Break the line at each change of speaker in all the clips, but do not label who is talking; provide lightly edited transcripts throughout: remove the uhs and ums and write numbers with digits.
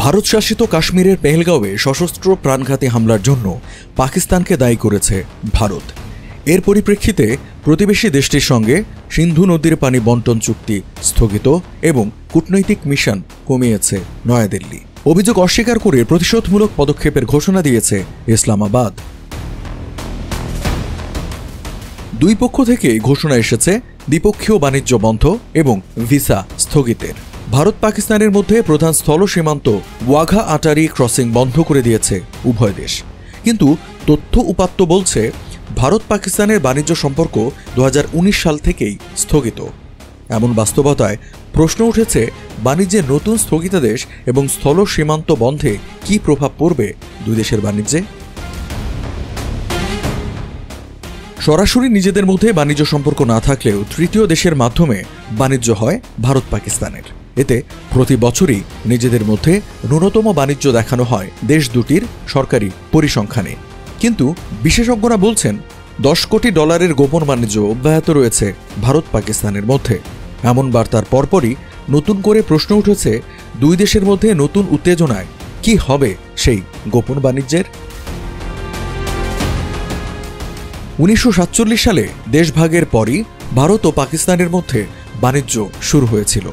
ভারত শাসিত কাশ্মীরের পেহেলগাঁওয়ে সশস্ত্র প্রাণঘাতী হামলার জন্য পাকিস্তানকে দায়ী করেছে ভারত। এর পরিপ্রেক্ষিতে প্রতিবেশী দেশটির সঙ্গে সিন্ধু নদীর পানি বণ্টন চুক্তি স্থগিত এবং কূটনৈতিক মিশন কমিয়েছে নয়াদিল্লি। অভিযোগ অস্বীকার করে প্রতিশোধমূলক পদক্ষেপের ঘোষণা দিয়েছে ইসলামাবাদ। দুই পক্ষ থেকে ঘোষণা এসেছে দ্বিপক্ষীয় বাণিজ্য বন্ধ এবং ভিসা স্থগিতের। ভারত পাকিস্তানের মধ্যে প্রধান স্থল সীমান্ত ওয়াঘা আটারি ক্রসিং বন্ধ করে দিয়েছে উভয় দেশ। কিন্তু তথ্য উপাত্ত বলছে ভারত পাকিস্তানের বাণিজ্য সম্পর্ক 2019 সাল থেকেই স্থগিত। এমন বাস্তবতায় প্রশ্ন উঠেছে, বাণিজ্যের নতুন স্থগিতাদেশ এবং স্থল সীমান্ত বন্ধে কী প্রভাব পড়বে দুই দেশের বাণিজ্যে? সরাসরি নিজেদের মধ্যে বাণিজ্য সম্পর্ক না থাকলেও তৃতীয় দেশের মাধ্যমে বাণিজ্য হয় ভারত পাকিস্তানের। এতে প্রতি বছরই নিজেদের মধ্যে ন্যূনতম বাণিজ্য দেখানো হয় দেশ দুটির সরকারি পরিসংখ্যানে। কিন্তু বিশেষজ্ঞরা বলছেন, $10 কোটি গোপন বাণিজ্য অব্যাহত রয়েছে ভারত পাকিস্তানের মধ্যে। এমন বার্তার পরপরই নতুন করে প্রশ্ন উঠেছে, দুই দেশের মধ্যে নতুন উত্তেজনায় কি হবে সেই গোপন বাণিজ্যের? 1947 সালে দেশভাগের পরই ভারত ও পাকিস্তানের মধ্যে বাণিজ্য শুরু হয়েছিল।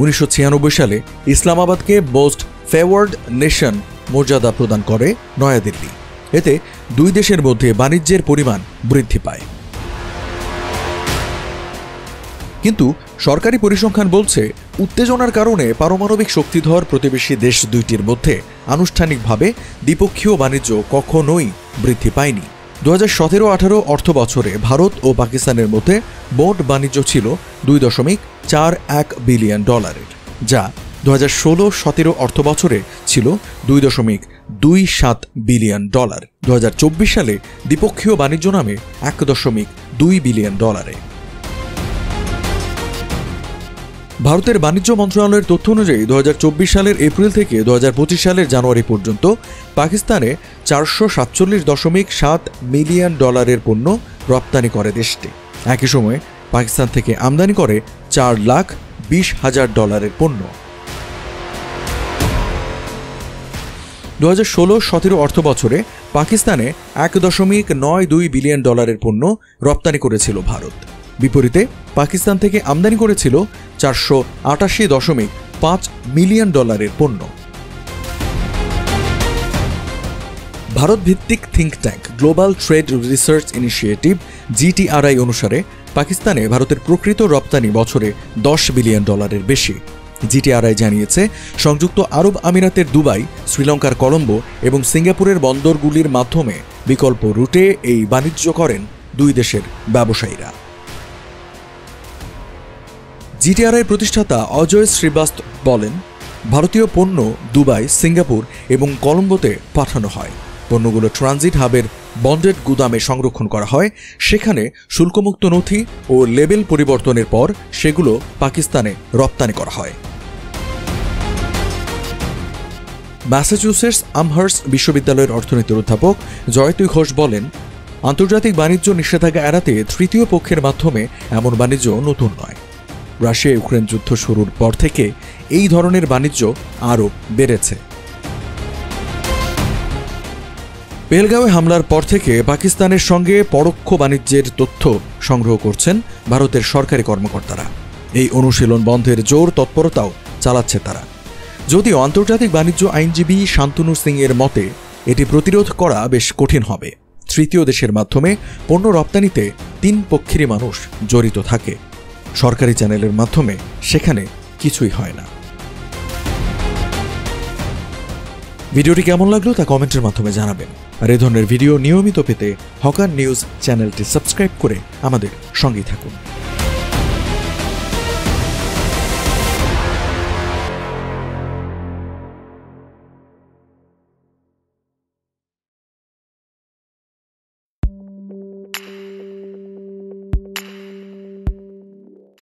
1996 সালে ইসলামাবাদকে মোস্ট ফেওয়ার্ড নেশন মর্যাদা প্রদান করে নয়াদিল্লি। এতে দুই দেশের মধ্যে বাণিজ্যের পরিমাণ বৃদ্ধি পায়। কিন্তু সরকারি পরিসংখ্যান বলছে, উত্তেজনার কারণে পারমাণবিক শক্তিধর প্রতিবেশী দেশ দুইটির মধ্যে আনুষ্ঠানিকভাবে দ্বিপক্ষীয় বাণিজ্য কখনোই বৃদ্ধি পায়নি। 2017-18 অর্থ বছরে ভারত ও পাকিস্তানের মধ্যে মোট বাণিজ্য ছিল $2.41 বিলিয়ন, যা 2016-17 অর্থ বছরে ছিল $2.27 বিলিয়ন। 2024 সালে দ্বিপক্ষীয় বাণিজ্য নামে $1.2 বিলিয়ন। ভারতের বাণিজ্য মন্ত্রণালয়ের তথ্য অনুযায়ী 2024 সালের এপ্রিল থেকে 2025 সালের জানুয়ারি পর্যন্ত পাকিস্তানে $447.7 মিলিয়ন পণ্য রপ্তানি করে দেশটি। একই সময়ে পাকিস্তান থেকে আমদানি করে $4,20,000 পণ্য। 2016-17 অর্থ বছরে পাকিস্তানে $1.92 বিলিয়ন পণ্য রপ্তানি করেছিল ভারত। বিপরীতে পাকিস্তান থেকে আমদানি করেছিল $488.5 মিলিয়ন পণ্য। ভারত ভিত্তিক think tank global trade research initiative GTRI অনুসারে পাকিস্তানে ভারতের প্রকৃত রপ্তানি বছরে $10 বিলিয়ন বেশি। GTRI জানিয়েছে, সংযুক্ত আরব আমিরাতের দুবাই, শ্রীলঙ্কার কলম্বো এবং সিঙ্গাপুরের বন্দরগুলির মাধ্যমে বিকল্প রুটে এই বাণিজ্য করেন দুই দেশের ব্যবসায়ীরা। GTRI প্রতিষ্ঠাতা অজয় শ্রীবাস্তব বলেন, ভারতীয় পণ্য দুবাই, সিঙ্গাপুর এবং কলম্বোতে পাঠানো হয়। পণ্যগুলো ট্রানজিট হাবের বন্ডেড গুদামে সংরক্ষণ করা হয়। সেখানে শুল্কমুক্ত নথি ও লেবেল পরিবর্তনের পর সেগুলো পাকিস্তানে রপ্তানি করা হয়। ম্যাসাচুসেটস আমহার্স্ট বিশ্ববিদ্যালয়ের অর্থনীতির অধ্যাপক জয়তী ঘোষ বলেন, আন্তর্জাতিক বাণিজ্য নিষেধাজ্ঞা এড়াতে তৃতীয় পক্ষের মাধ্যমে এমন বাণিজ্য নতুন নয়। রাশিয়া ইউক্রেন যুদ্ধ শুরুর পর থেকে এই ধরনের বাণিজ্য আরও বেড়েছে। পেহেলগাঁওয়ে হামলার পর থেকে পাকিস্তানের সঙ্গে পরোক্ষ বাণিজ্যের তথ্য সংগ্রহ করছেন ভারতের সরকারি কর্মকর্তারা। এই অনুশীলন বন্ধের জোর তৎপরতাও চালাচ্ছে তারা। যদিও আন্তর্জাতিক বাণিজ্য আইনজীবী শান্তনু সিং এর মতে এটি প্রতিরোধ করা বেশ কঠিন হবে। তৃতীয় দেশের মাধ্যমে পণ্য রপ্তানিতে তিন পক্ষেরই মানুষ জড়িত থাকে। সরকারি চ্যানেলের মাধ্যমে সেখানে কিছুই হয় না। ভিডিওটি কেমন লাগলো তা কমেন্টের মাধ্যমে জানাবেন। আর এই ধরনের ভিডিও নিয়মিত পেতে হকার নিউজ চ্যানেলটি সাবস্ক্রাইব করে আমাদের সঙ্গেই থাকুন।